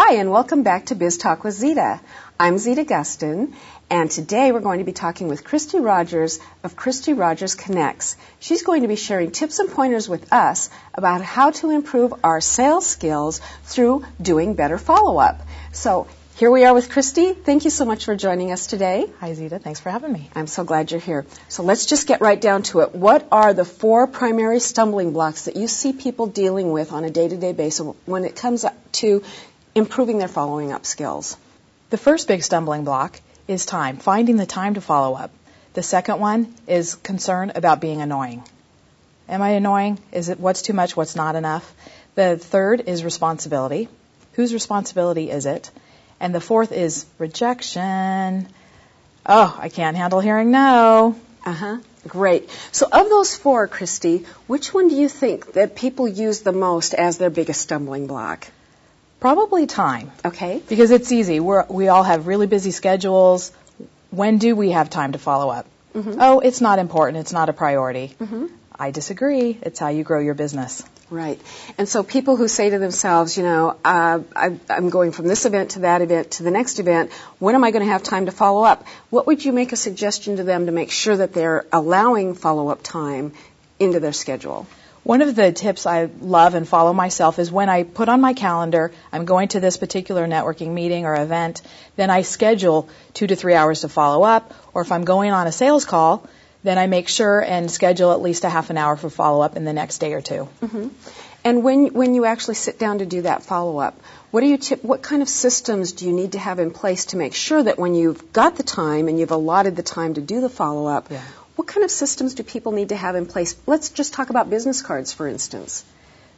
Hi, and welcome back to Biz Talk with Zita. I'm Zita Gustin, and today we're going to be talking with Kristy Rogers of Kristy Rogers Connects. She's going to be sharing tips and pointers with us about how to improve our sales skills through doing better follow-up. So here we are with Kristy. Thank you so much for joining us today. Hi, Zita. Thanks for having me. I'm so glad you're here. So let's just get right down to it. What are the 4 primary stumbling blocks that you see people dealing with on a day-to-day basis when it comes to improving their following up skills? The first big stumbling block is time, finding the time to follow up. The second one is concern about being annoying. Am I annoying? Is it what's too much, what's not enough? The third is responsibility. Whose responsibility is it? And the fourth is rejection. Oh, I can't handle hearing no. Great. So of those 4, Kristy, which one do you think that people use the most as their biggest stumbling block? Probably time. Okay. Because it's easy. We all have really busy schedules. When do we have time to follow up? Oh, it's not important. It's not a priority. I disagree. It's how you grow your business. Right. And so people who say to themselves, I'm going from this event to that event to the next event, when am I going to have time to follow up? What would you make a suggestion to them to make sure that they're allowing follow-up time into their schedule? One of the tips I love and follow myself is when I put on my calendar, I'm going to this particular networking meeting or event, then I schedule 2 to 3 hours to follow up, or if I'm going on a sales call, then I make sure and schedule at least a half an hour for follow-up in the next day or 2. And when you actually sit down to do that follow-up, what kind of systems do you need to have in place to make sure that when you've got the time and you've allotted the time to do the follow-up, what kind of systems do people need to have in place? Let's just talk about business cards, for instance.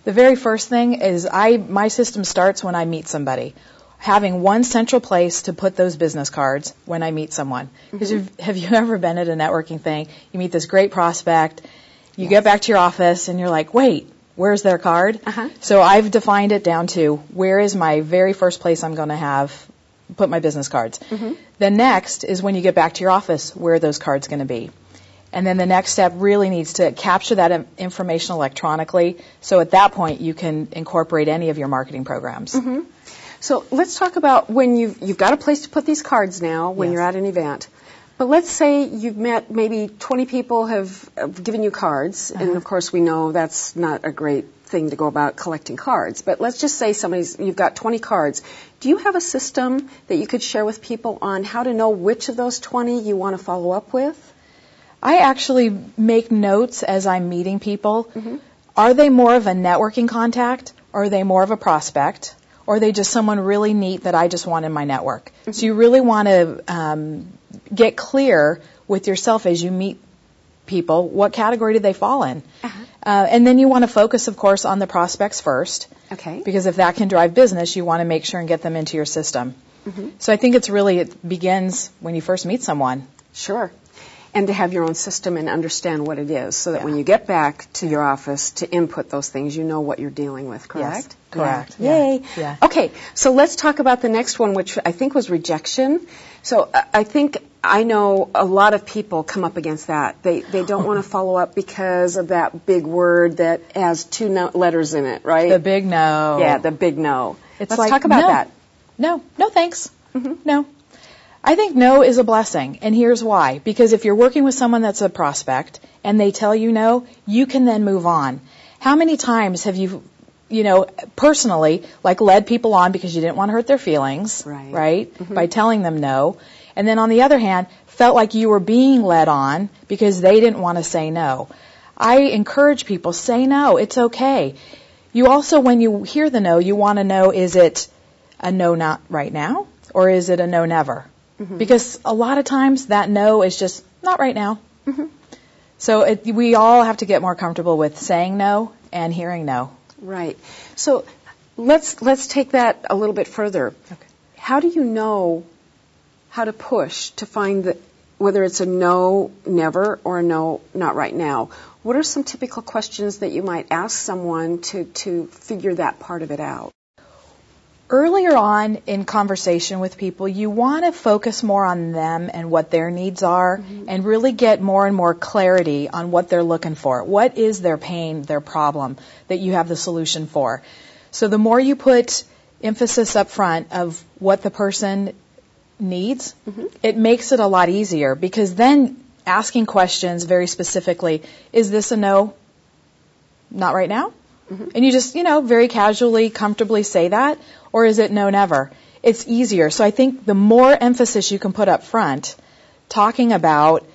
The very first thing is my system starts when I meet somebody. Having one central place to put those business cards when I meet someone. Because have you ever been at a networking thing? You meet this great prospect, you get back to your office, and you're like, wait, where's their card? So I've defined it down to where is my very first place I'm going to put my business cards. The next is when you get back to your office, where are those cards going to be? And then the next step really needs to capture that information electronically, so at that point you can incorporate any of your marketing programs. So let's talk about when you've got a place to put these cards now when you're at an event. But let's say you've met maybe 20 people have given you cards, and of course we know that's not a great thing to go about collecting cards. But let's just say you've got 20 cards. Do you have a system that you could share with people on how to know which of those 20 you want to follow up with? I actually make notes as I'm meeting people. Are they more of a networking contact, or are they more of a prospect, or are they just someone really neat that I just want in my network? So you really want to get clear with yourself as you meet people, what category do they fall in? And then you want to focus, of course, on the prospects first. Because if that can drive business, you want to make sure and get them into your system. So I think it begins when you first meet someone. Sure. And to have your own system and understand what it is so that when you get back to your office to input those things, you know what you're dealing with, correct? Yes, correct. Yay. Okay, so let's talk about the next one, which I think was rejection. So I know a lot of people come up against that. They don't want to follow up because of that big word that has 2 letters in it, right? The big no. Yeah, the big no. Let's talk about that. No thanks. No. I think no is a blessing, and here's why. Because if you're working with someone that's a prospect and they tell you no, you can then move on. How many times have you personally, led people on because you didn't want to hurt their feelings, right? By telling them no. And then on the other hand, felt like you were being led on because they didn't want to say no. I encourage people, say no, it's okay. You also, when you hear the no, you want to know, is it a no not right now, or is it a no never? Because a lot of times that no is just not right now. So we all have to get more comfortable with saying no and hearing no. Right. So let's take that a little bit further. How do you know how to push to find whether it's a no never or a no not right now? What are some typical questions that you might ask someone to figure that part of it out? Earlier on in conversation with people, you want to focus more on them and what their needs are and really get more and more clarity on what they're looking for. What is their pain, their problem that you have the solution for? So the more you put emphasis up front of what the person needs, it makes it a lot easier, because then asking questions very specifically, is this a no? Not right now? And you just, very casually, comfortably say that, or is it no, never? It's easier. So I think the more emphasis you can put up front, talking about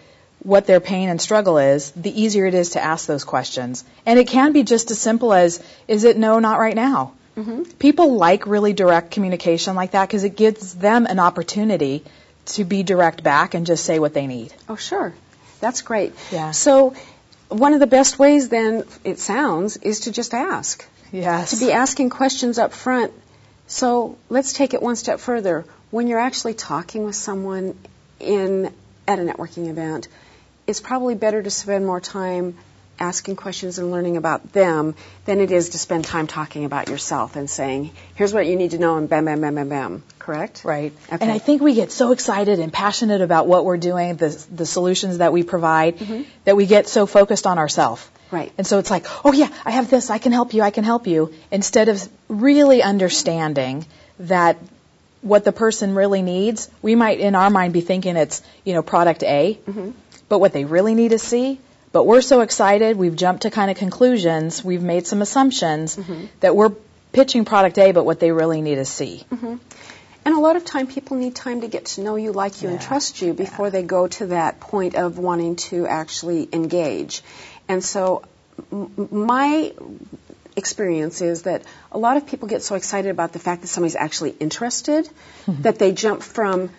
what their pain and struggle is, the easier it is to ask those questions. And it can be just as simple as, is it no, not right now? People like really direct communication like that because it gives them an opportunity to be direct back and just say what they need. Oh, sure. That's great. Yeah. So one of the best ways then, it sounds, is to just ask. Yes. To be asking questions up front. So let's take it one step further. When you're actually talking with someone at a networking event, it's probably better to spend more time asking questions and learning about them than it is to spend time talking about yourself and saying, here's what you need to know, and bam, bam, bam, bam, bam. Correct? Right. Okay. And I think we get so excited and passionate about what we're doing, the solutions that we provide, that we get so focused on ourselves. Right. And so it's like, oh yeah, I have this, I can help you, instead of really understanding that what the person really needs, we might in our mind be thinking it's, product A, but what they really need is C. But we're so excited, we've jumped to kind of conclusions, we've made some assumptions that we're pitching product A, but what they really need is C. And a lot of time, people need time to get to know you, like you, and trust you before they go to that point of wanting to actually engage. And so my experience is that a lot of people get so excited about the fact that somebody's actually interested that they jump from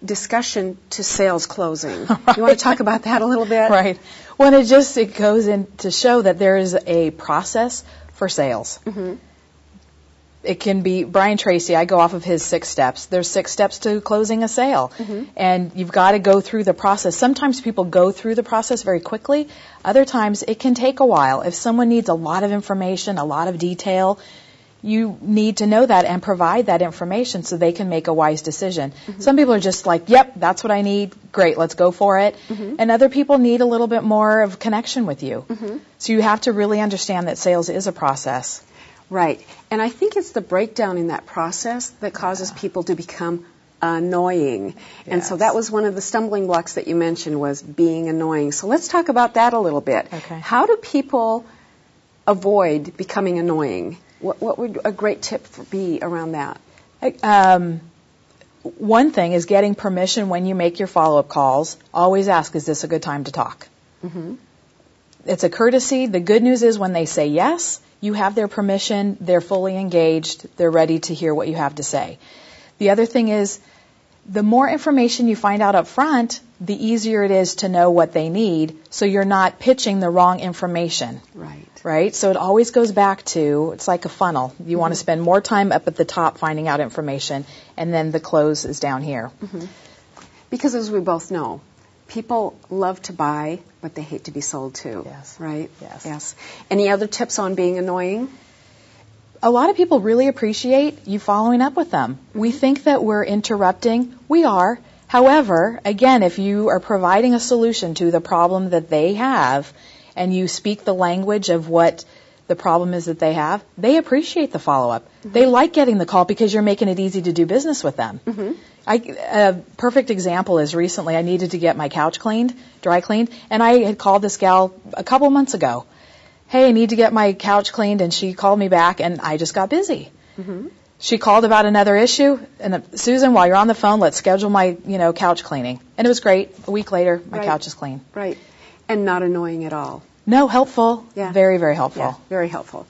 discussion to sales closing. Right. You want to talk about that a little bit? Right. Well, it goes in to show that there is a process for sales. It can be, Brian Tracy, I go off of his 6 steps. There's 6 steps to closing a sale. And you've got to go through the process. Sometimes people go through the process very quickly. Other times it can take a while. If someone needs a lot of information, a lot of detail, you need to know that and provide that information so they can make a wise decision. Some people are just like, yep, that's what I need. Great, let's go for it. And other people need a little bit more of connection with you. So you have to really understand that sales is a process. Right. And I think it's the breakdown in that process that causes people to become annoying. And so that was one of the stumbling blocks that you mentioned, was being annoying. So let's talk about that a little bit. Okay. How do people avoid becoming annoying? What would a great tip be around that? One thing is getting permission when you make your follow-up calls. Always ask, is this a good time to talk? It's a courtesy. The good news is when they say yes, you have their permission, they're fully engaged, they're ready to hear what you have to say. The other thing is, the more information you find out up front, the easier it is to know what they need, so you're not pitching the wrong information. Right? So it always goes back to, it's like a funnel. You want to spend more time up at the top finding out information, and then the close is down here. Because as we both know, people love to buy, but they hate to be sold to. Yes. Right? Yes. Any other tips on being annoying? A lot of people really appreciate you following up with them. We think that we're interrupting. We are. However, again, if you are providing a solution to the problem that they have, and you speak the language of what the problem is that they have, they appreciate the follow-up. They like getting the call because you're making it easy to do business with them. A perfect example is recently I needed to get my couch cleaned, dry cleaned, and I had called this gal a couple months ago. Hey, I need to get my couch cleaned, and she called me back, and I just got busy. She called about another issue, and Susan, while you're on the phone, let's schedule my, couch cleaning. And it was great. A week later, my couch is clean. Right. And not annoying at all. No, helpful. Yeah. Very, very helpful. Yeah, very helpful.